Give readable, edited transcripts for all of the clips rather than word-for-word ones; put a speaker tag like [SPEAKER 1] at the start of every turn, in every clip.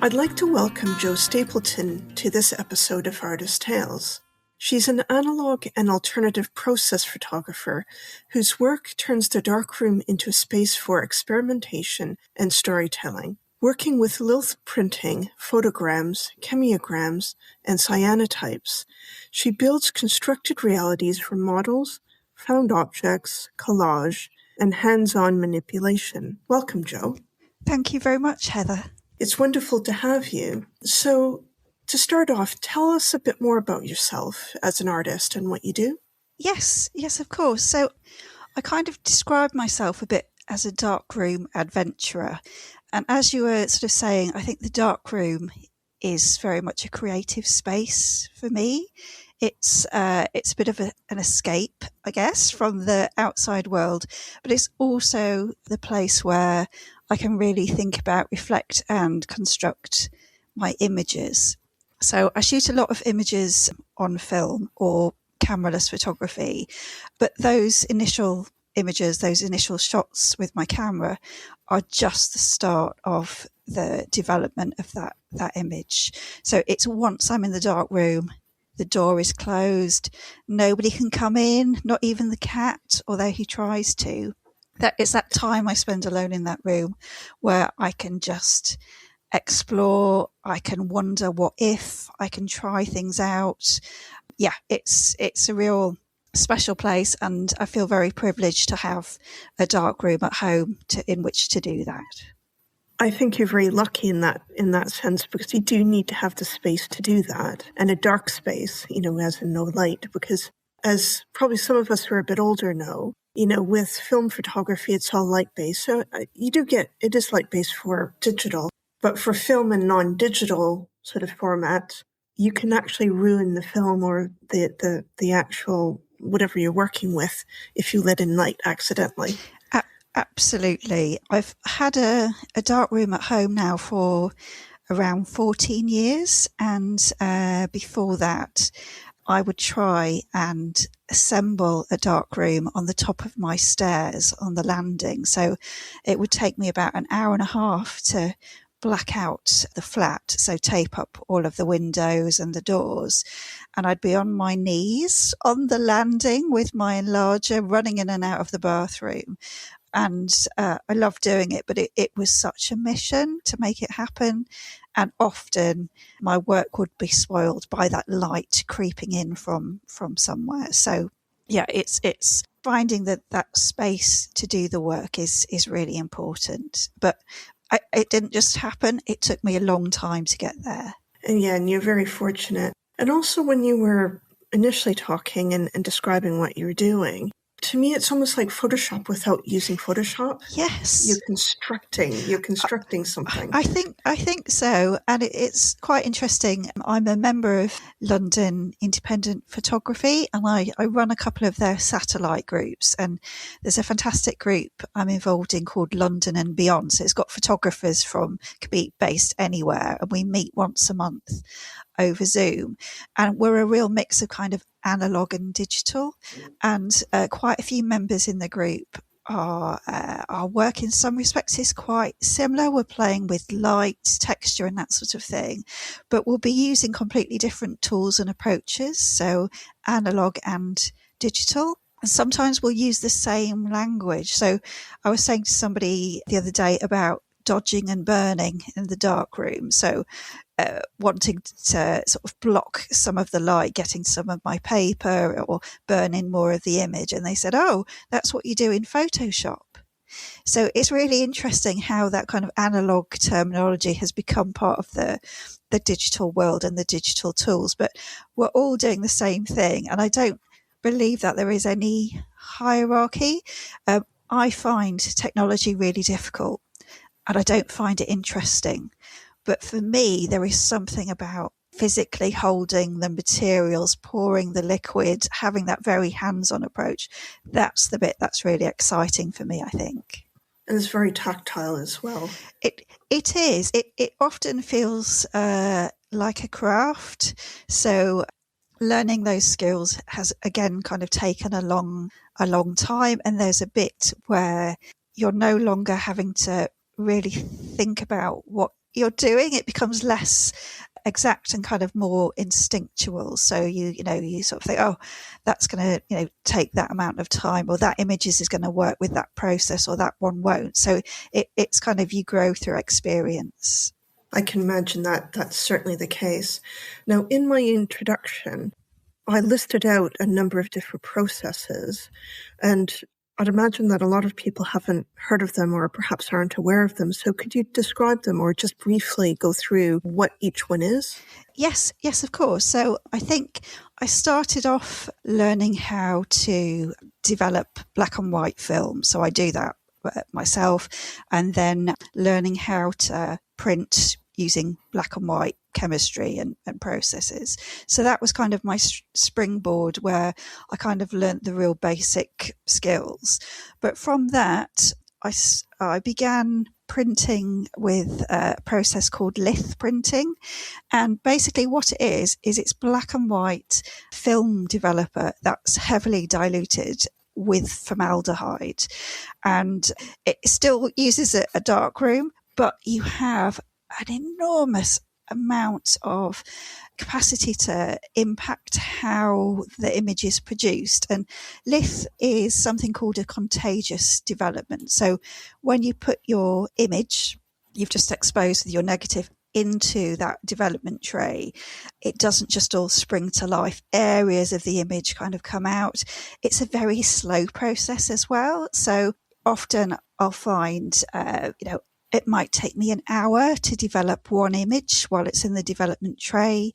[SPEAKER 1] I'd like to welcome Jo Stapleton to this episode of Artist Tales. She's an analog and alternative process photographer whose work turns the darkroom into a space for experimentation and storytelling. Working with lith printing, photograms, chemigrams, and cyanotypes, she builds constructed realities from models, found objects, collage, and hands-on manipulation. Welcome, Jo.
[SPEAKER 2] Thank you very much, Heather.
[SPEAKER 1] It's wonderful to have you. So, to start off, tell us a bit more about yourself as an artist and what you do.
[SPEAKER 2] Yes, of course. So I kind of describe myself a bit as a darkroom adventurer. And as you were sort of saying, I think the darkroom is very much a creative space for me. It's a bit of an escape, I guess, from the outside world, but it's also the place where I can really think about, reflect and construct my images. So I shoot a lot of images on film or cameraless photography, but those initial images, those initial shots with my camera are just the start of the development of that image. So it's once I'm in the dark room, the door is closed, nobody can come in, not even the cat, although he tries to. It's that time I spend alone in that room where I can just explore, I can wonder what if, I can try things out. Yeah, it's a real special place, and I feel very privileged to have a dark room at home in which to do that.
[SPEAKER 1] I think you're very lucky in that sense, because you do need to have the space to do that, and a dark space, as in no light, because as probably some of us who are a bit older know, with film photography, it's all light-based. So it is light-based for digital, but for film and non-digital sort of formats, you can actually ruin the film or the actual whatever you're working with if you let in light accidentally.
[SPEAKER 2] Absolutely. I've had a dark room at home now for around 14 years. And before that, I would try and assemble a dark room on the top of my stairs on the landing. So it would take me about an hour and a half to black out the flat, so tape up all of the windows and the doors. And I'd be on my knees on the landing with my enlarger running in and out of the bathroom. And I loved doing it, but it was such a mission to make it happen. And often my work would be spoiled by that light creeping in from somewhere. So yeah, it's finding that space to do the work is really important. But it didn't just happen. It took me a long time to get there.
[SPEAKER 1] And you're very fortunate. And also when you were initially talking and describing what you were doing, to me, it's almost like Photoshop without using Photoshop.
[SPEAKER 2] Yes.
[SPEAKER 1] You're constructing something.
[SPEAKER 2] I think so. And it's quite interesting. I'm a member of London Independent Photography, and I run a couple of their satellite groups. And there's a fantastic group I'm involved in called London and Beyond. So it's got photographers could be based anywhere, and we meet once a month over Zoom. And we're a real mix of kind of analogue and digital. And quite a few members in the group our work in some respects is quite similar. We're playing with light, texture and that sort of thing, but we'll be using completely different tools and approaches, so analogue and digital. And sometimes we'll use the same language. So I was saying to somebody the other day about dodging and burning in the dark room. So wanting to sort of block some of the light, getting some of my paper or burning more of the image. And they said, oh, that's what you do in Photoshop. So it's really interesting how that kind of analog terminology has become part of the digital world and the digital tools. But we're all doing the same thing. And I don't believe that there is any hierarchy. I find technology really difficult and I don't find it interesting. But for me, there is something about physically holding the materials, pouring the liquid, having that very hands-on approach. That's the bit that's really exciting for me, I think.
[SPEAKER 1] And it's very tactile as well.
[SPEAKER 2] It is. It often feels like a craft. So learning those skills has, again, kind of taken a long time. And there's a bit where you're no longer having to really think about what you're doing, it becomes less exact and kind of more instinctual. So you sort of think, oh, that's going to take that amount of time, or that images is going to work with that process, or that one won't. So it's kind of, you grow through experience.
[SPEAKER 1] I can imagine that that's certainly the case. Now, in my introduction, I listed out a number of different processes, and I'd imagine that a lot of people haven't heard of them or perhaps aren't aware of them. So could you describe them or just briefly go through what each one is?
[SPEAKER 2] Yes, of course. So I think I started off learning how to develop black and white film. So I do that myself, and then learning how to print using black and white chemistry and processes. So that was kind of my springboard, where I kind of learnt the real basic skills. But from that, I began printing with a process called lith printing. And basically what it is it's black and white film developer that's heavily diluted with formaldehyde. And it still uses a darkroom, but you have an enormous amount of capacity to impact how the image is produced. And lith is something called a contagious development. So when you put your image, you've just exposed with your negative into that development tray, it doesn't just all spring to life. Areas of the image kind of come out. It's a very slow process as well. So often I'll find, it might take me an hour to develop one image while it's in the development tray.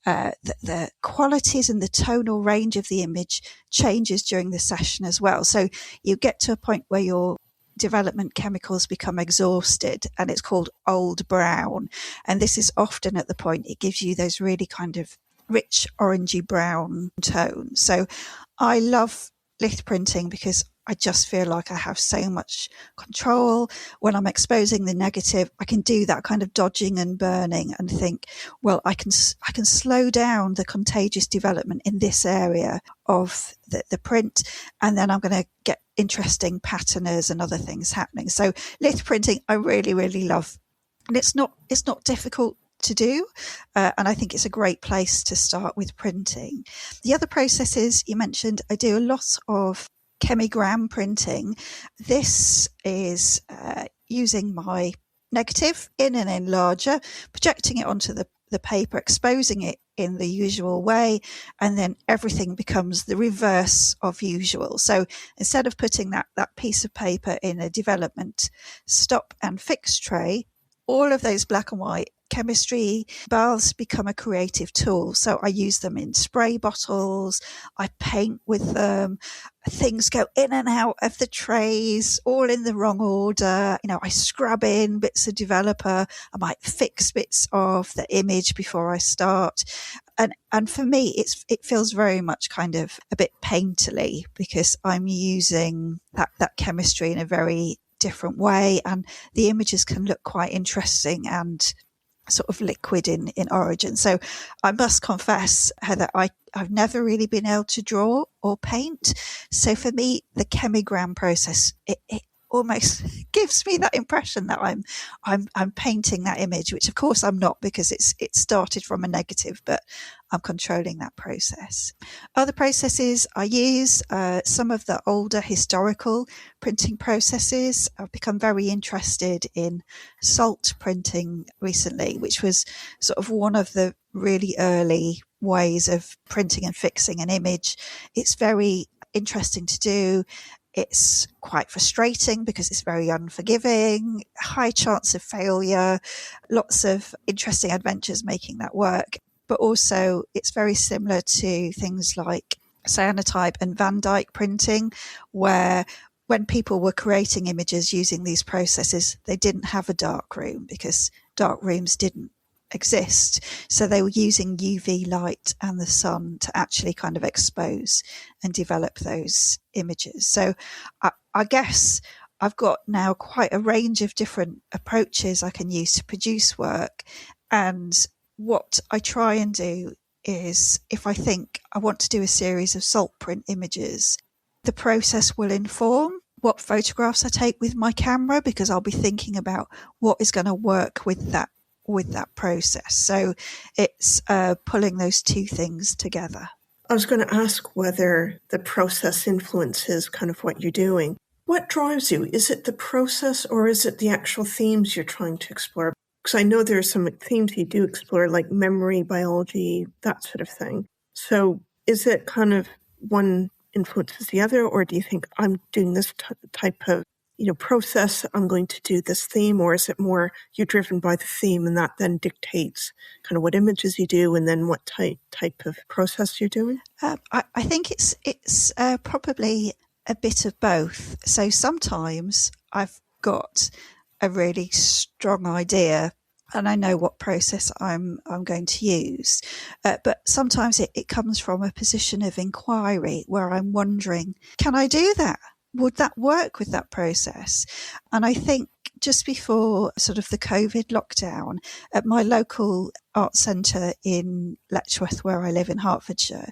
[SPEAKER 2] The qualities and the tonal range of the image changes during the session as well. So you get to a point where your development chemicals become exhausted, and it's called old brown. And this is often at the point it gives you those really kind of rich orangey brown tones. So I love lith printing because I just feel like I have so much control. When I'm exposing the negative, I can do that kind of dodging and burning and think, well, I can slow down the contagious development in this area of the print, and then I'm going to get interesting patterners and other things happening. So lith printing, I really, really love. And it's not difficult to do, and I think it's a great place to start with printing. The other processes you mentioned, I do a lot of chemigram printing. This is using my negative in an enlarger, projecting it onto the paper, exposing it in the usual way, and then everything becomes the reverse of usual. So instead of putting that piece of paper in a development stop and fix tray, all of those black and white chemistry baths become a creative tool. So I use them in spray bottles, I paint with them, things go in and out of the trays, all in the wrong order. I scrub in bits of developer, I might fix bits of the image before I start. And for me, it feels very much kind of a bit painterly, because I'm using that chemistry in a very different way, and the images can look quite interesting and sort of liquid in origin. So I must confess, Heather, I've never really been able to draw or paint. So for me, the chemigram process, it almost gives me that impression that I'm painting that image, which of course I'm not, because it started from a negative, but I'm controlling that process. Other processes I use, some of the older historical printing processes. I've become very interested in salt printing recently, which was sort of one of the really early ways of printing and fixing an image. It's very interesting to do. It's quite frustrating because it's very unforgiving, high chance of failure, lots of interesting adventures making that work. But also it's very similar to things like cyanotype and Van Dyke printing, where when people were creating images using these processes, they didn't have a darkroom because darkrooms didn't exist. So they were using UV light and the sun to actually kind of expose and develop those images. So I guess I've got now quite a range of different approaches I can use to produce work. And what I try and do is, if I think I want to do a series of salt print images, the process will inform what photographs I take with my camera, because I'll be thinking about what is going to work with that with that process. So it's pulling those two things together.
[SPEAKER 1] I was going to ask whether the process influences kind of what you're doing. What drives you? Is it the process or is it the actual themes you're trying to explore? Because I know there are some themes you do explore, like memory, biology, that sort of thing. So is it kind of one influences the other, or do you think I'm doing this type of process, I'm going to do this theme, or is it more you're driven by the theme and that then dictates kind of what images you do and then what type of process you're doing?
[SPEAKER 2] I think it's probably a bit of both. So sometimes I've got a really strong idea and I know what process I'm going to use. But sometimes it comes from a position of inquiry where I'm wondering, can I do that? Would that work with that process? And I think just before sort of the COVID lockdown, at my local art centre in Letchworth, where I live in Hertfordshire,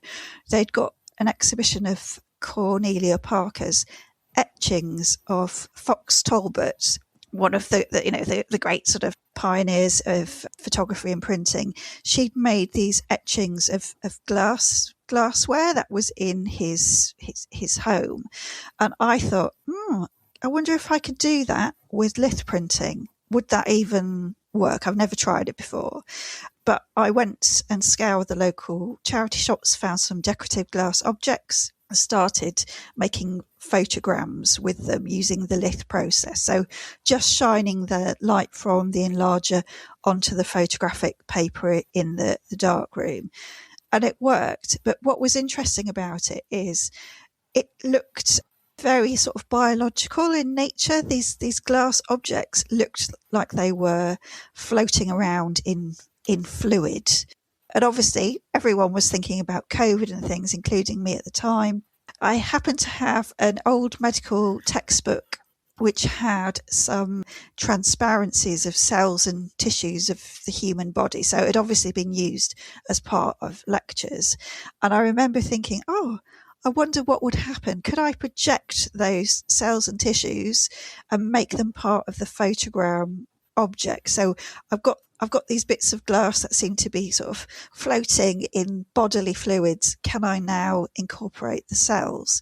[SPEAKER 2] they'd got an exhibition of Cornelia Parker's etchings of Fox Talbot, one of the great sort of pioneers of photography and printing. She'd made these etchings of glassware that was in his home, and I thought, I wonder if I could do that with lith printing. Would that even work? I've never tried it before. But I went and scoured the local charity shops, found some decorative glass objects, and started making photograms with them using the lith process. So just shining the light from the enlarger onto the photographic paper in the darkroom. And it worked. But what was interesting about it is it looked very sort of biological in nature. These glass objects looked like they were floating around in fluid. And obviously everyone was thinking about COVID and things, including me at the time. I happened to have an old medical textbook which had some transparencies of cells and tissues of the human body. So it had obviously been used as part of lectures. And I remember thinking, I wonder what would happen. Could I project those cells and tissues and make them part of the photogram object? So I've got these bits of glass that seem to be sort of floating in bodily fluids. Can I now incorporate the cells?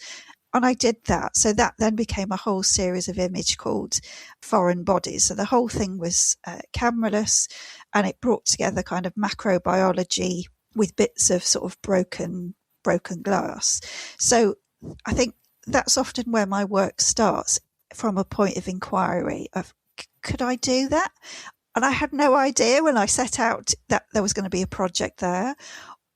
[SPEAKER 2] And I did that. So that then became a whole series of image called Foreign Bodies. So the whole thing was cameraless, and it brought together kind of macrobiology with bits of sort of broken glass. So I think that's often where my work starts, from a point of inquiry of, could I do that? And I had no idea when I set out that there was going to be a project there,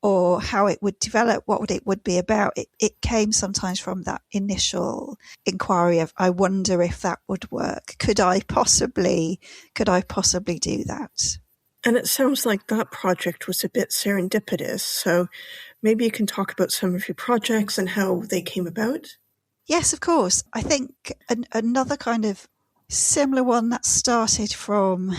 [SPEAKER 2] or how it would develop, what it would be about. It came sometimes from that initial inquiry of, I wonder if that would work. Could I possibly do that?
[SPEAKER 1] And it sounds like that project was a bit serendipitous. So maybe you can talk about some of your projects and how they came about.
[SPEAKER 2] Yes, of course. I think another kind of similar one that started from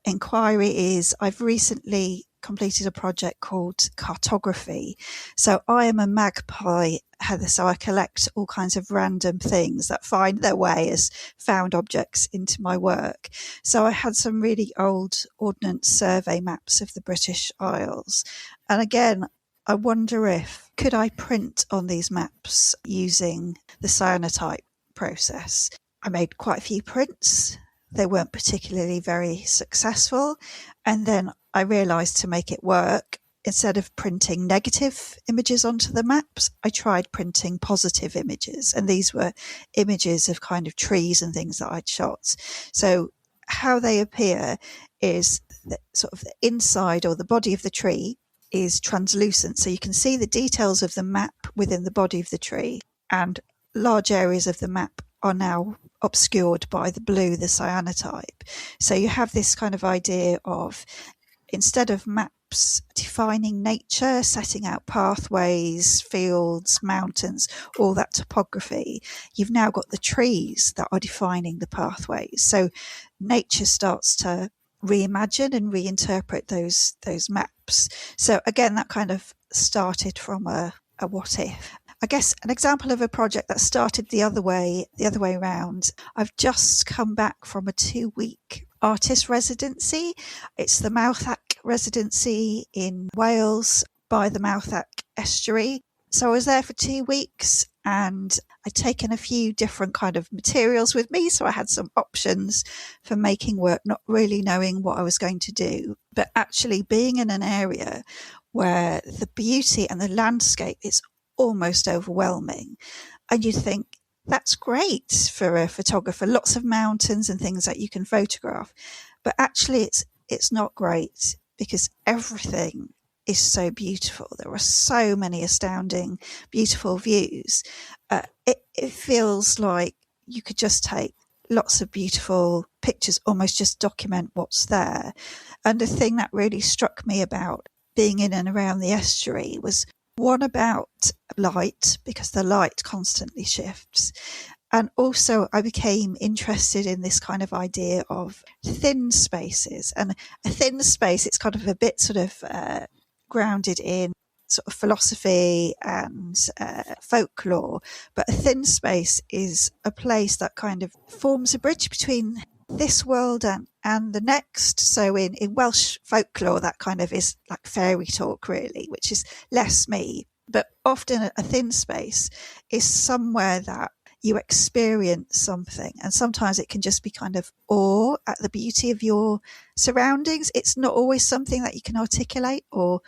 [SPEAKER 2] inquiry is, I've recently completed a project called cartography. So I am a magpie, Heather, so I collect all kinds of random things that find their way as found objects into my work. So I had some really old Ordnance Survey maps of the British Isles. And again, I wonder if, could I print on these maps using the cyanotype process? I made quite a few prints. They weren't particularly very successful. And then I realised, to make it work, instead of printing negative images onto the maps, I tried printing positive images. And these were images of kind of trees and things that I'd shot. So how they appear is that sort of the inside or the body of the tree is translucent. So you can see the details of the map within the body of the tree, and large areas of the map are now obscured by the blue, the cyanotype. So you have this kind of idea of, instead of maps defining nature, setting out pathways, fields, mountains, all that topography, you've now got the trees that are defining the pathways. So nature starts to reimagine and reinterpret those maps. So again, that kind of started from a what if. I guess an example of a project that started the other way around. I've just come back from a 2-week artist residency. It's the Mouthac residency in Wales by the Mouthac estuary. So I was there for 2 weeks, and I'd taken a few different kind of materials with me. So I had some options for making work, not really knowing what I was going to do, but actually being in an area where the beauty and the landscape is almost overwhelming. And you think, that's great for a photographer, lots of mountains and things that you can photograph. But actually it's not great, because everything is so beautiful. There are so many astounding, beautiful views. It feels like you could just take lots of beautiful pictures, almost just document what's there. And the thing that really struck me about being in and around the estuary was one about light, because the light constantly shifts. And also I became interested in this kind of idea of thin spaces. And a thin space, it's kind of a bit sort of grounded in sort of philosophy and folklore. But a thin space is a place that kind of forms a bridge between this world and the next. So in Welsh folklore, that kind of is like fairy talk, really, which is less me. But often a thin space is somewhere that you experience something, and sometimes it can just be kind of awe at the beauty of your surroundings. It's not always something that you can articulate or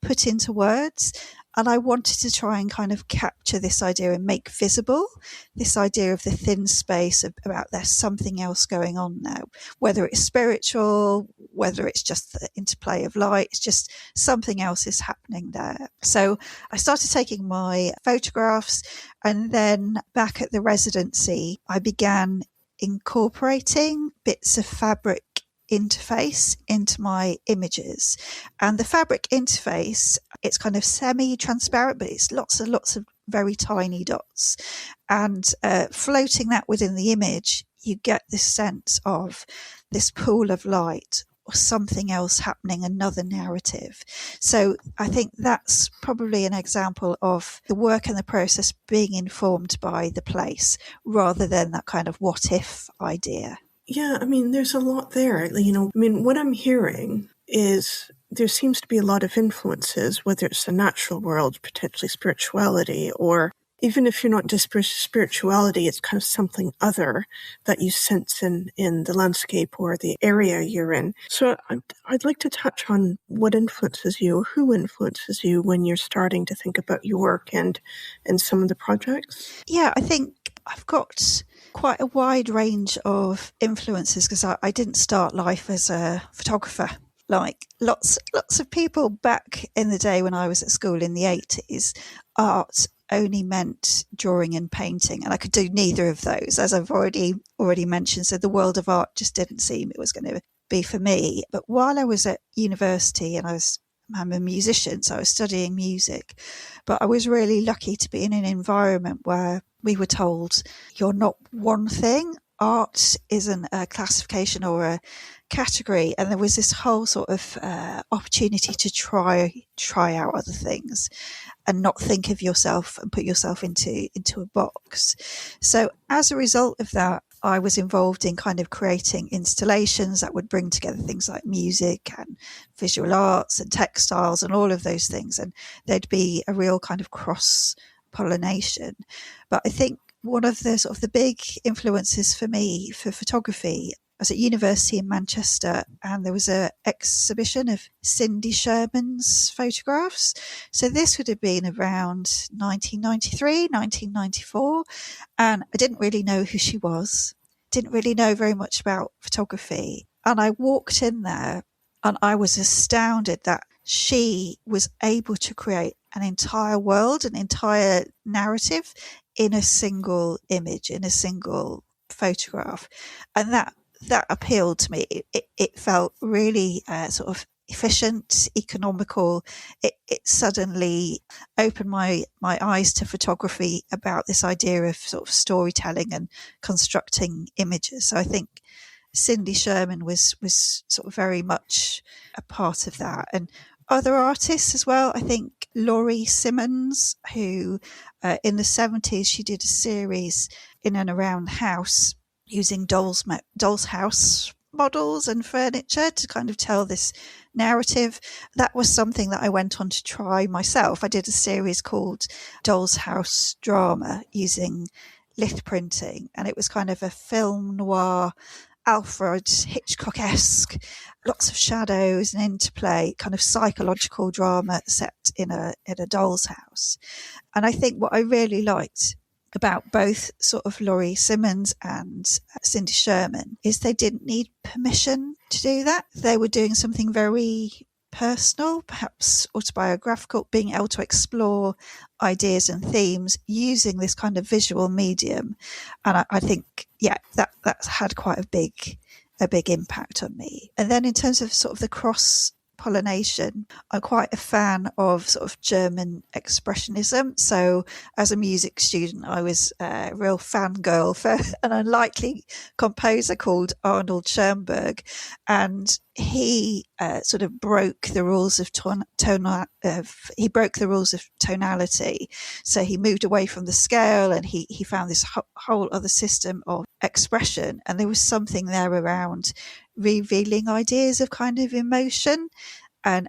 [SPEAKER 2] put into words. And I wanted to try and kind of capture this idea and make visible this idea of the thin space, about there's something else going on now, whether it's spiritual, whether it's just the interplay of light, it's just something else is happening there. So I started taking my photographs, and then back at the residency, I began incorporating bits of fabric interface into my images. And the fabric interface, it's kind of semi-transparent, but it's lots of very tiny dots. And floating that within the image, you get this sense of this pool of light or something else happening, another narrative. So I think that's probably an example of the work and the process being informed by the place, rather than that kind of what if idea.
[SPEAKER 1] Yeah, I mean, there's a lot there. What I'm hearing is there seems to be a lot of influences, whether it's the natural world, potentially spirituality, or even if you're not just spirituality, it's kind of something other that you sense in the landscape or the area you're in. So I'd like to touch on what influences you, or who influences you when you're starting to think about your work and some of the projects.
[SPEAKER 2] Yeah, I think I've got quite a wide range of influences, because I didn't start life as a photographer. Like lots of people back in the day when I was at school in the 80s, art only meant drawing and painting, and I could do neither of those, as I've already mentioned. So the world of art just didn't seem it was going to be for me. But while I was at university, and I'm a musician, so I was studying music, but I was really lucky to be in an environment where we were told you're not one thing. Art isn't a classification or a category, and there was this whole sort of opportunity to try out other things and not think of yourself and put yourself into a box. So as a result of that, I was involved in kind of creating installations that would bring together things like music and visual arts and textiles and all of those things, and there'd be a real kind of cross pollination. But I think one of the sort of the big influences for me for photography, I was at university in Manchester, and there was an exhibition of Cindy Sherman's photographs. So this would have been around 1993, 1994. And I didn't really know who she was, didn't really know very much about photography. And I walked in there and I was astounded that she was able to create an entire world, an entire narrative in a single image, in a single photograph. And that appealed to me. It felt really sort of efficient, economical. It suddenly opened my eyes to photography about this idea of sort of storytelling and constructing images. So I think Cindy Sherman was sort of very much a part of that. And other artists as well. I think Laurie Simmons, who in the 70s, she did a series in and around the house using doll's house models and furniture to kind of tell this narrative. That was something that I went on to try myself. I did a series called Doll's House Drama using lith printing, and it was kind of a film noir, Alfred Hitchcock-esque, lots of shadows and interplay, kind of psychological drama set in a doll's house. And I think what I really liked about both sort of Laurie Simmons and Cindy Sherman is they didn't need permission to do that. They were doing something very personal, perhaps autobiographical, being able to explore ideas and themes using this kind of visual medium. And I think, that's had quite a big impact on me. And then in terms of sort of the cross pollination, I'm quite a fan of sort of German expressionism. So as a music student, I was a real fangirl for an unlikely composer called Arnold Schoenberg, and he sort of broke the rules of tonality. So he moved away from the scale, and he found this whole other system of expression. And there was something there around revealing ideas of kind of emotion and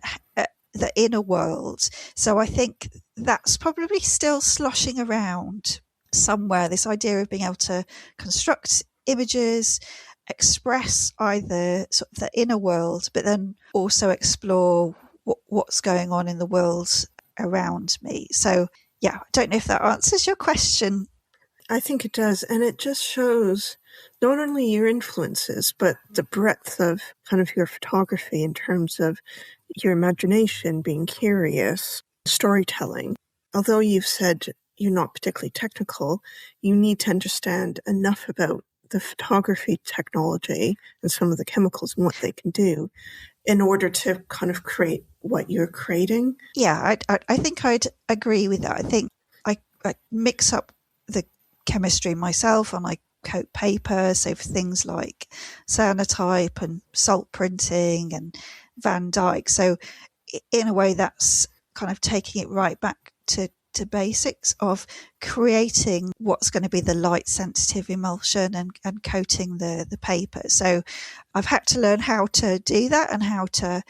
[SPEAKER 2] the inner world. So I think that's probably still sloshing around somewhere, this idea of being able to construct images, express either sort of the inner world, but then also explore what's going on in the world around me. So I don't know if that answers your question.
[SPEAKER 1] I think it does. And it just shows not only your influences, but the breadth of kind of your photography in terms of your imagination, being curious, storytelling. Although you've said you're not particularly technical, you need to understand enough about the photography technology and some of the chemicals and what they can do in order to kind of create what you're creating.
[SPEAKER 2] Yeah, I think I'd agree with that. I think I mix up the chemistry myself, and I coat paper, so for things like cyanotype and salt printing and Van Dyke. So in a way, that's kind of taking it right back to basics of creating what's going to be the light sensitive emulsion and coating the paper. So I've had to learn how to do that and how to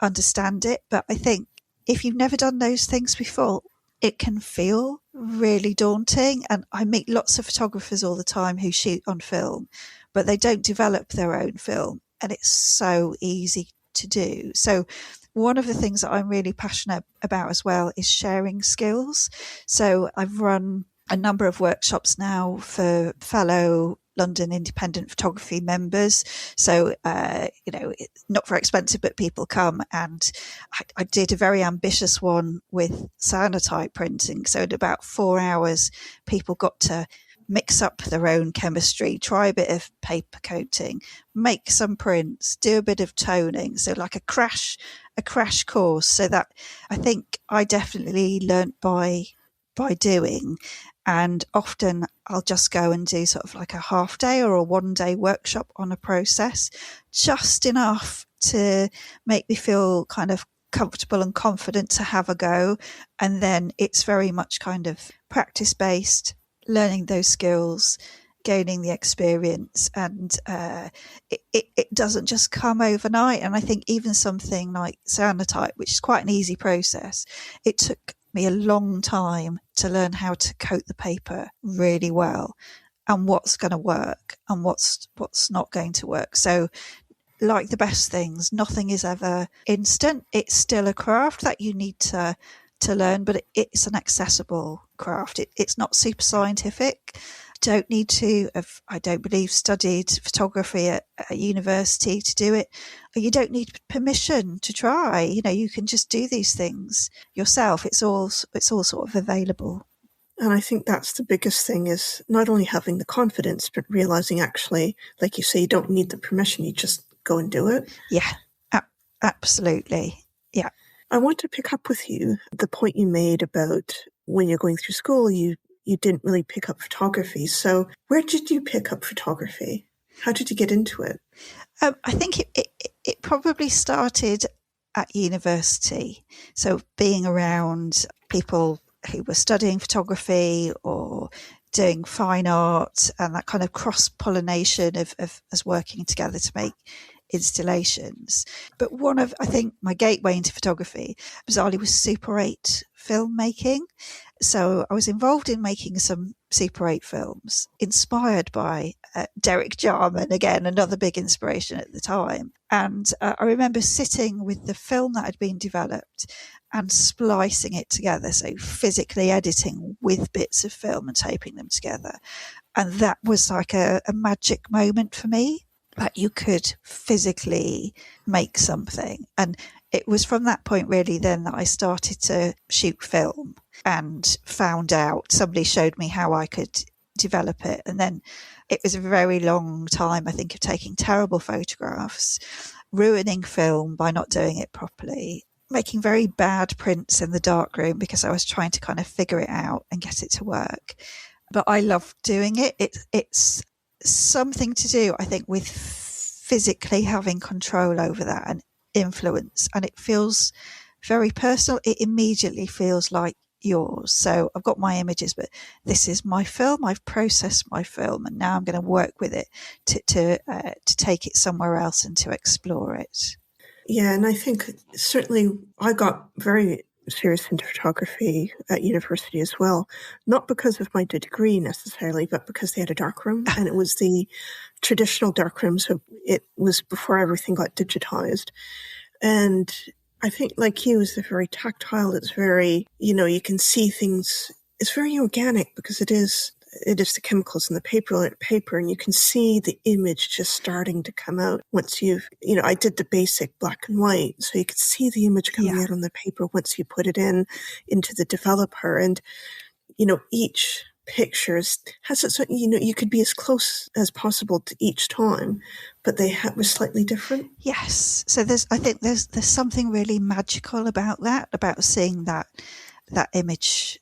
[SPEAKER 2] understand it. But I think if you've never done those things before, it can feel really daunting. And I meet lots of photographers all the time who shoot on film, but they don't develop their own film. And it's so easy to do. So one of the things that I'm really passionate about as well is sharing skills. So I've run a number of workshops now for fellow London independent photography members. So, not very expensive, but people come. And I did a very ambitious one with cyanotype printing. So in about 4 hours, people got to mix up their own chemistry, try a bit of paper coating, make some prints, do a bit of toning. So like a crash course. So that I think I definitely learnt by doing. And often I'll just go and do sort of like a half day or a 1 day workshop on a process, just enough to make me feel kind of comfortable and confident to have a go. And then it's very much kind of practice based, learning those skills, gaining the experience, and it doesn't just come overnight. And I think even something like cyanotype, which is quite an easy process, it took me a long time to learn how to coat the paper really well and what's going to work and what's not going to work. So like the best things, nothing is ever instant. It's still a craft that you need to learn, but it's an accessible craft. It's not super scientific. Don't need to have, I don't believe, studied photography at university to do it. You don't need permission to try. You can just do these things yourself. It's all sort of available.
[SPEAKER 1] And I think that's the biggest thing, is not only having the confidence, but realizing actually, like you say, you don't need the permission. You just go and do it.
[SPEAKER 2] Yeah, absolutely. Yeah.
[SPEAKER 1] I want to pick up with you the point you made about when you're going through school, you didn't really pick up photography. So where did you pick up photography? How did you get into it?
[SPEAKER 2] I think it probably started at university. So being around people who were studying photography or doing fine art and that kind of cross-pollination of us working together to make installations. But one of, I think, my gateway into photography, bizarrely, was Super 8 filmmaking. So I was involved in making some Super 8 films, inspired by Derek Jarman, again, another big inspiration at the time. And I remember sitting with the film that had been developed and splicing it together, so physically editing with bits of film and taping them together. And that was like a magic moment for me, that you could physically make something. And it was from that point really then that I started to shoot film and found out, somebody showed me how I could develop it. And then it was a very long time, I think, of taking terrible photographs, ruining film by not doing it properly, making very bad prints in the darkroom because I was trying to kind of figure it out and get it to work. But I love doing it. It's something to do, I think, with physically having control over that and influence. And it feels very personal. It immediately feels like yours. So I've got my images, but this is my film. I've processed my film, and now I'm going to work with it to take it somewhere else and to explore it.
[SPEAKER 1] Yeah, and I think certainly I got very serious into photography at university as well, not because of my degree necessarily, but because they had a darkroom, and it was the traditional darkroom, so it was before everything got digitized. And I think, like you, it's very tactile. It's very, you can see things. It's very organic because it is the chemicals in the paper, and you can see the image just starting to come out once I did the basic black and white, so you could see the image coming out on the paper once you put it into the developer. And, each picture has its, you could be as close as possible to each time, but they were slightly different.
[SPEAKER 2] Yes. So I think there's something really magical about that, about seeing that image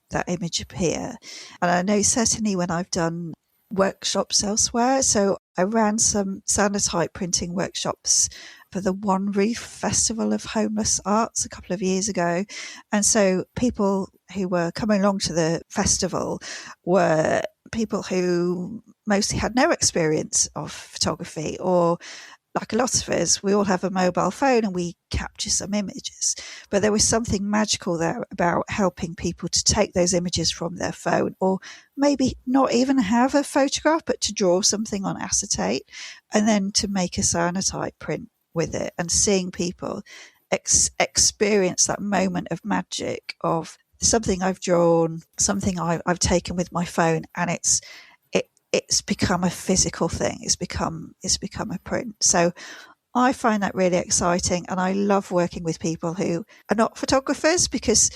[SPEAKER 2] appear. And I know certainly when I've done workshops elsewhere, so I ran some cyanotype printing workshops for the One Reef Festival of Homeless Arts a couple of years ago. And so people who were coming along to the festival were people who mostly had no experience of photography, or like a lot of us, we all have a mobile phone and we capture some images. But there was something magical there about helping people to take those images from their phone, or maybe not even have a photograph, but to draw something on acetate and then to make a cyanotype print with it, and seeing people experience that moment of magic of something I've drawn, something I've taken with my phone, and it's become a physical thing. It's become a print. So I find that really exciting, and I love working with people who are not photographers because,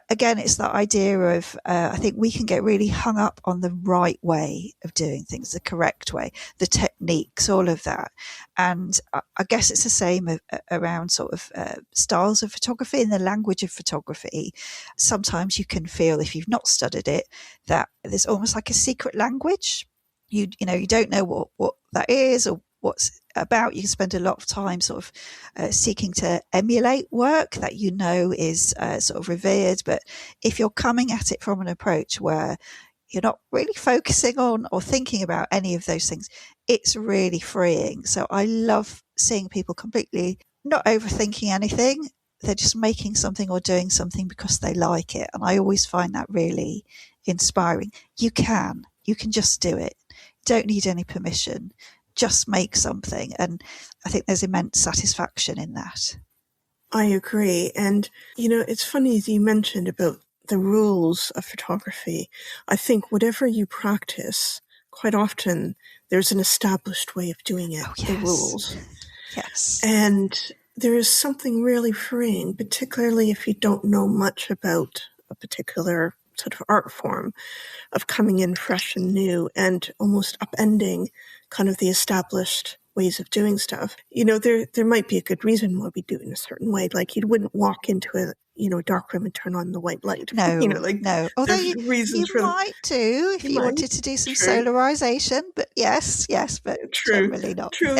[SPEAKER 2] again, it's that idea of I think we can get really hung up on the right way of doing things, the correct way, the techniques, all of that. And I guess it's the same around sort of styles of photography and the language of photography. Sometimes you can feel, if you've not studied it, that there's almost like a secret language. You don't know what that is or what's about. You can spend a lot of time sort of seeking to emulate work that is sort of revered. But if you're coming at it from an approach where you're not really focusing on or thinking about any of those things, it's really freeing. So I love seeing people completely not overthinking anything. They're just making something or doing something because they like it. And I always find that really inspiring. You can just do it. You don't need any permission. Just make something. And I think there's immense satisfaction in that.
[SPEAKER 1] I agree. And, it's funny as you mentioned about the rules of photography. I think whatever you practice, quite often there's an established way of doing it, the rules.
[SPEAKER 2] Yes.
[SPEAKER 1] And there is something really freeing, particularly if you don't know much about a particular sort of art form, of coming in fresh and new and almost upending kind of the established ways of doing stuff. There might be a good reason why we do it in a certain way. Like you wouldn't walk into a dark room and turn on the white light.
[SPEAKER 2] No, no. Although you might do if you wanted to do some solarization. But yes, but generally not.
[SPEAKER 1] True.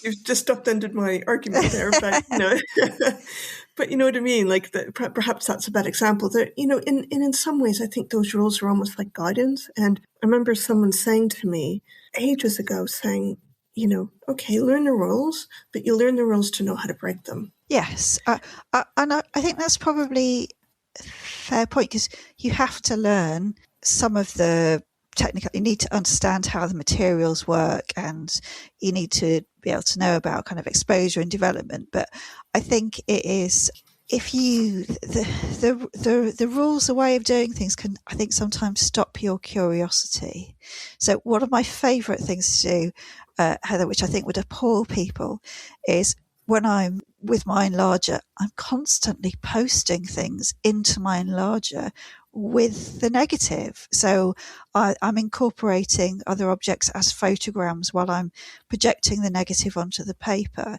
[SPEAKER 1] You've just upended my argument there, but But you know what I mean? Like, perhaps that's a bad example. That, you know, in some ways, I think those rules are almost like guidance. And I remember someone saying to me ages ago, saying, you know, okay, learn the rules, but you learn the rules to know how to break them.
[SPEAKER 2] Yes. And I think that's probably a fair point, because you have to learn some of the technical, you need to understand how the materials work, and you need to be able to know about kind of exposure and development. But I think it is, if you, the rules, the way of doing things can, I think, sometimes stop your curiosity. So one of my favourite things to do, Heather, which I think would appall people, is when I'm with my enlarger, I'm constantly posting things into my enlarger with the negative. So I'm incorporating other objects as photograms while I'm projecting the negative onto the paper.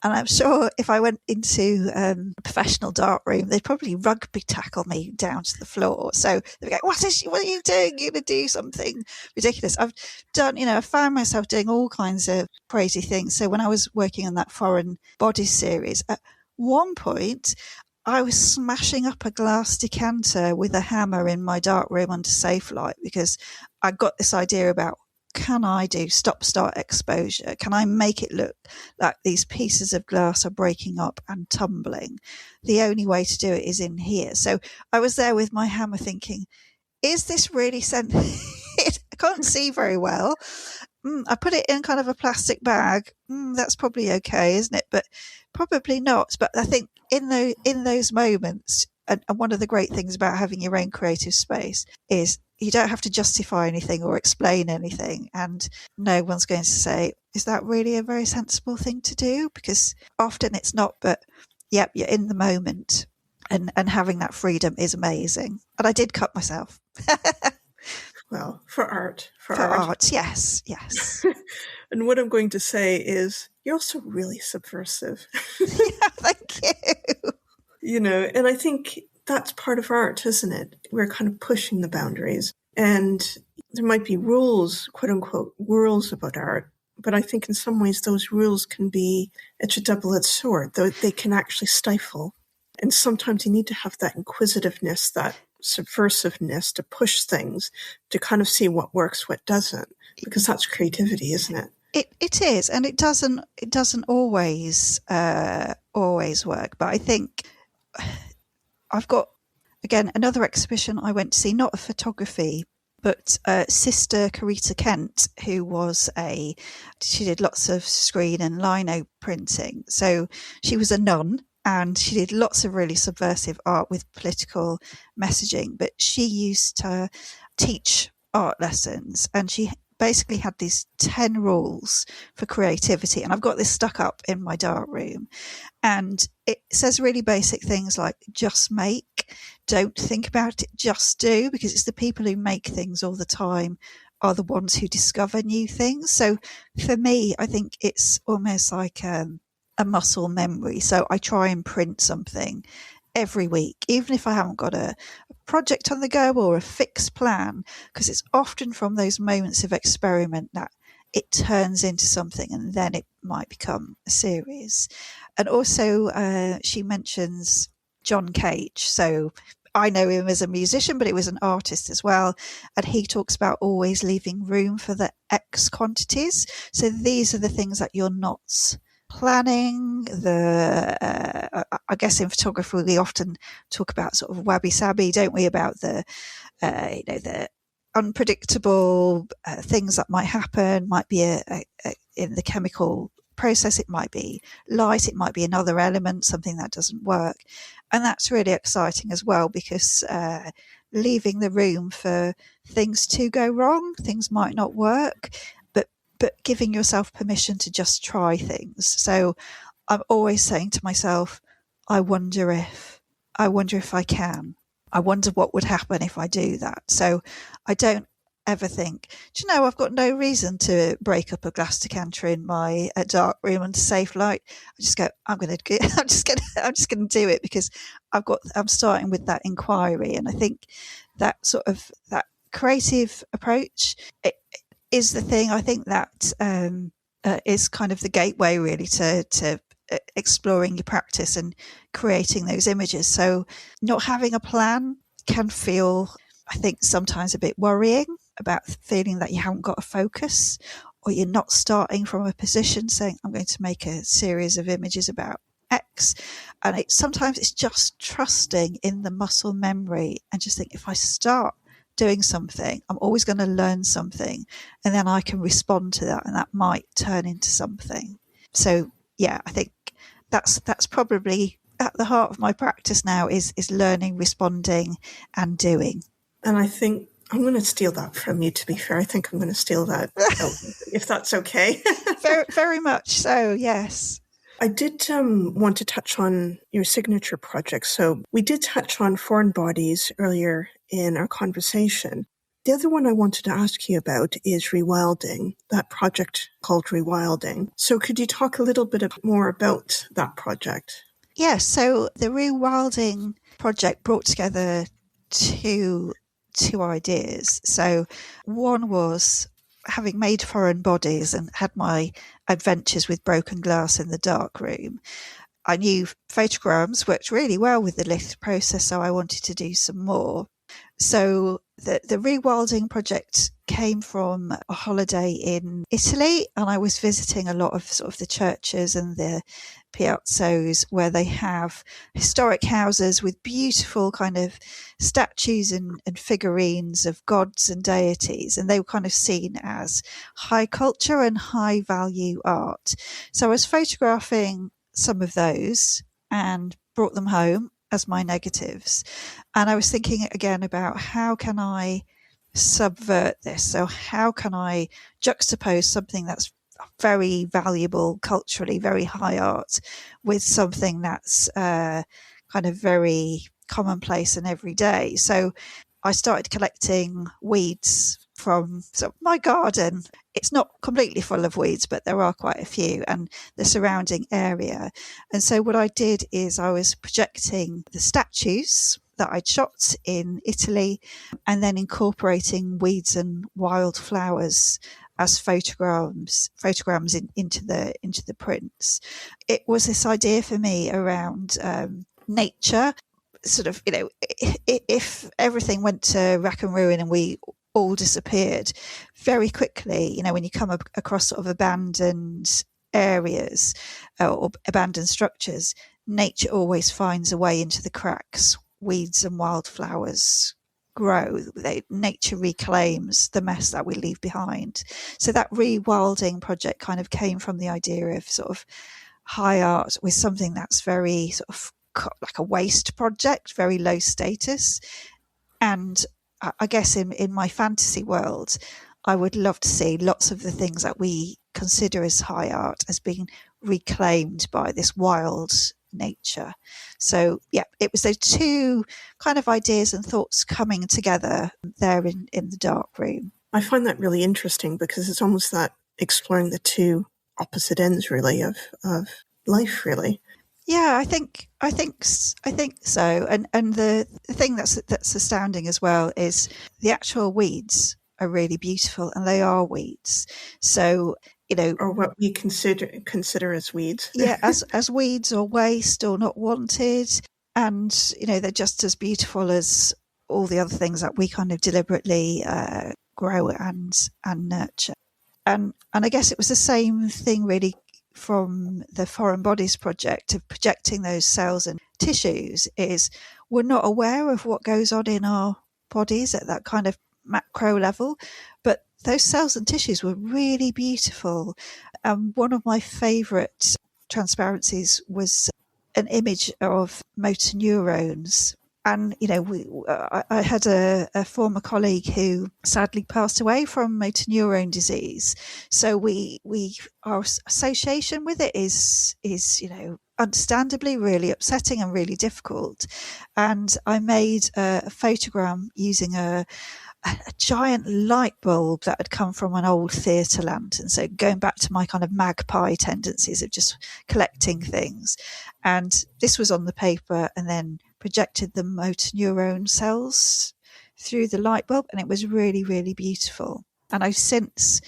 [SPEAKER 2] And I'm sure if I went into a professional darkroom, they'd probably rugby tackle me down to the floor. So they'd go, what are you doing? You're going to do something ridiculous. I've done, I found myself doing all kinds of crazy things. So when I was working on that Foreign Bodies series, at one point, I was smashing up a glass decanter with a hammer in my darkroom under safe light, because I got this idea about, can I do stop-start exposure? Can I make it look like these pieces of glass are breaking up and tumbling? The only way to do it is in here. So I was there with my hammer thinking, is this really I can't see very well. I put it in kind of a plastic bag. That's probably okay, isn't it? But probably not. But I think in those moments, and one of the great things about having your own creative space is you don't have to justify anything or explain anything, and no one's going to say, is that really a very sensible thing to do? Because often it's not, but yep, you're in the moment, and having that freedom is amazing. And I did cut myself.
[SPEAKER 1] Well, for art.
[SPEAKER 2] Yes.
[SPEAKER 1] And what I'm going to say is, you're also really subversive.
[SPEAKER 2] Yeah, thank you.
[SPEAKER 1] And I think that's part of art, isn't it? We're kind of pushing the boundaries. And there might be rules, quote unquote, rules about art. But I think in some ways those rules can be, it's a double-edged sword, though they can actually stifle. And sometimes you need to have that inquisitiveness, that subversiveness to push things, to kind of see what works, what doesn't, because that's creativity, isn't it?
[SPEAKER 2] It is, and it doesn't always work. But I think I've got, again, another exhibition I went to see, not of photography, but Sister Carita Kent, who was she did lots of screen and lino printing. So she was a nun, and she did lots of really subversive art with political messaging. But she used to teach art lessons, and she basically had these 10 rules for creativity. And I've got this stuck up in my darkroom. And it says really basic things like, just make, don't think about it, just do, because it's the people who make things all the time are the ones who discover new things. So for me, I think it's almost like a muscle memory. So I try and print something every week, even if I haven't got a project on the go or a fixed plan, because it's often from those moments of experiment that it turns into something, and then it might become a series. And also she mentions John Cage. So I know him as a musician, but he was an artist as well. And he talks about always leaving room for the X quantities. So these are the things that you're not planning. I guess in photography we often talk about sort of wabi-sabi, don't we, about the unpredictable things that might happen. Might be in the chemical process, it might be light, it might be another element, something that doesn't work. And that's really exciting as well, because leaving the room for things to go wrong, things might not work, but giving yourself permission to just try things. So I'm always saying to myself, I wonder if I can. I wonder what would happen if I do that. So I don't ever think, do you know, I've got no reason to break up a glass decanter in my dark room under safe light. I just go, I'm just going to do it, because I'm starting with that inquiry. And I think that sort of that creative approach is the thing. I think that is kind of the gateway really to exploring your practice and creating those images. So not having a plan can feel, I think, sometimes a bit worrying, about feeling that you haven't got a focus, or you're not starting from a position saying, I'm going to make a series of images about X. And sometimes it's just trusting in the muscle memory and just think, if I start doing something, I'm always going to learn something, and then I can respond to that, and that might turn into something. So yeah, I think that's probably at the heart of my practice now, is learning, responding, and doing.
[SPEAKER 1] And I think I'm going to steal that from you, to be fair. I think I'm going to steal that, if that's okay.
[SPEAKER 2] Very, very much so, yes.
[SPEAKER 1] I did want to touch on your signature project. So we did touch on foreign bodies earlier in our conversation. The other one I wanted to ask you about is rewilding, that project called Rewilding. So could you talk a little bit more about that project?
[SPEAKER 2] Yes, so the Rewilding project brought together two ideas. So one was, having made foreign bodies and had my adventures with broken glass in the darkroom, I knew photograms worked really well with the lith process, so I wanted to do some more. So the Rewilding project came from a holiday in Italy, and I was visiting a lot of sort of the churches and the piazzos where they have historic houses with beautiful kind of statues and figurines of gods and deities, and they were kind of seen as high culture and high value art. So I was photographing some of those and brought them home as my negatives, and I was thinking again about, how can I subvert this? So how can I juxtapose something that's very valuable culturally, very high art, with something that's kind of very commonplace and everyday? So I started collecting weeds from my garden. It's not completely full of weeds, but there are quite a few, and the surrounding area. And so what I did is I was projecting the statues that I'd shot in Italy, and then incorporating weeds and wildflowers as photograms into the prints. It was this idea for me around nature. Sort of, if everything went to rack and ruin and we all disappeared very quickly, when you come across sort of abandoned areas or abandoned structures, nature always finds a way into the cracks. Weeds and wildflowers grow. Nature reclaims the mess that we leave behind. So that Rewilding project kind of came from the idea of sort of high art with something that's very sort of like a waste project, very low status. And I guess in my fantasy world, I would love to see lots of the things that we consider as high art as being reclaimed by this wild nature. So yeah, it was those two kind of ideas and thoughts coming together there in the darkroom.
[SPEAKER 1] I find that really interesting, because it's almost that exploring the two opposite ends, really, of life, really.
[SPEAKER 2] Yeah, I think so. And the thing that's astounding as well is the actual weeds are really beautiful, and they are weeds. So,
[SPEAKER 1] or what we consider as weeds.
[SPEAKER 2] Yeah, as weeds or waste or not wanted, and they're just as beautiful as all the other things that we kind of deliberately grow and nurture. And I guess it was the same thing really from the Foreign Bodies project, of projecting those cells and tissues, is we're not aware of what goes on in our bodies at that kind of macro level, but those cells and tissues were really beautiful. One of my favourite transparencies was an image of motor neurons. And, I had a former colleague who sadly passed away from motor neuron disease. So our association with it is, understandably really upsetting and really difficult. And I made a photogram using a giant light bulb that had come from an old theatre lantern. So going back to my kind of magpie tendencies of just collecting things. And this was on the paper, and then projected the motor neuron cells through the light bulb, and it was really, really beautiful. And I've since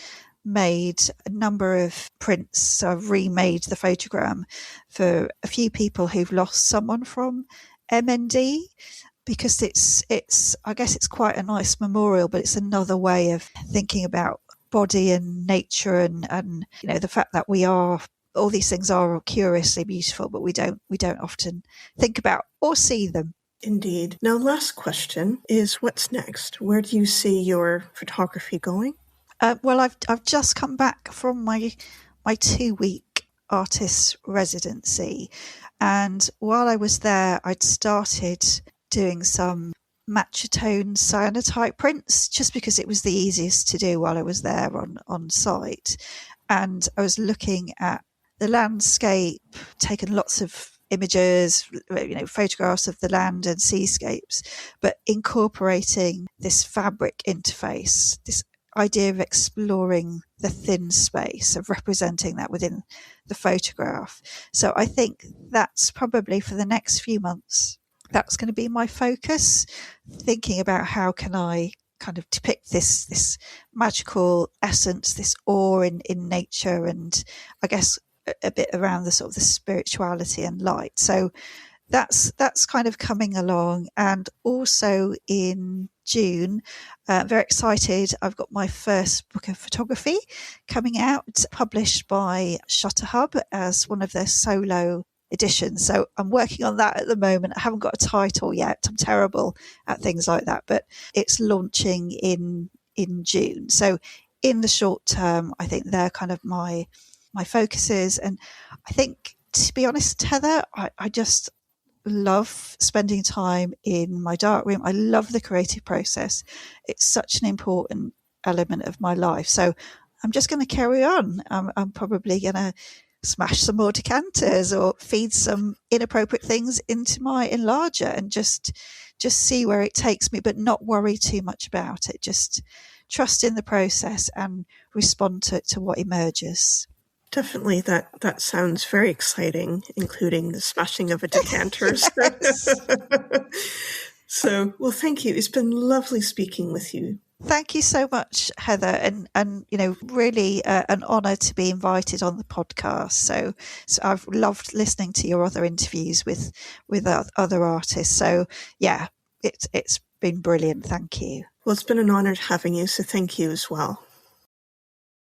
[SPEAKER 2] made a number of prints. So I've remade the photogram for a few people who've lost someone from MND, because it's I guess it's quite a nice memorial, but it's another way of thinking about body and nature and the fact that all these things are curiously beautiful, but we don't often think about or see them.
[SPEAKER 1] Indeed. Now, last question is, what's next? Where do you see your photography going?
[SPEAKER 2] Well, I've just come back from my 2-week artist residency, and while I was there, I'd started doing some match-tone cyanotype prints just because it was the easiest to do while I was there on site. And I was looking at the landscape, taken lots of images, photographs of the land and seascapes, but incorporating this fabric interface, this idea of exploring the thin space, of representing that within the photograph. So I think that's probably for the next few months, that's going to be my focus, thinking about how can I kind of depict this magical essence, this awe in nature, and I guess a bit around the sort of the spirituality and light. So that's kind of coming along. And also in June, very excited, I've got my first book of photography coming out, published by Shutter Hub as one of their solo editions. So I'm working on that at the moment. I haven't got a title yet. I'm terrible at things like that, but it's launching in June. So in the short term, I think they're kind of my focuses. And I think, to be honest, Heather, I just love spending time in my darkroom. I love the creative process. It's such an important element of my life. So I'm just going to carry on. I'm probably going to smash some more decanters or feed some inappropriate things into my enlarger and just see where it takes me, but not worry too much about it. Just trust in the process and respond to what emerges.
[SPEAKER 1] Definitely, that sounds very exciting, including the smashing of a decanter. So, well, thank you. It's been lovely speaking with you.
[SPEAKER 2] Thank you so much, Heather, and really an honour to be invited on the podcast. So I've loved listening to your other interviews with other artists. So yeah, it's been brilliant. Thank you.
[SPEAKER 1] Well, it's been an honour having you. So thank you as well.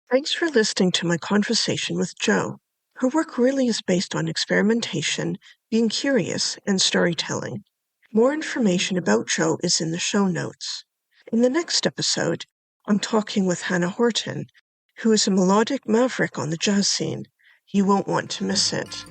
[SPEAKER 1] Thanks for listening to my conversation with Jo. Her work really is based on experimentation, being curious, and storytelling. More information about Jo is in the show notes. In the next episode, I'm talking with Hannah Horton, who is a melodic maverick on the jazz scene. You won't want to miss it.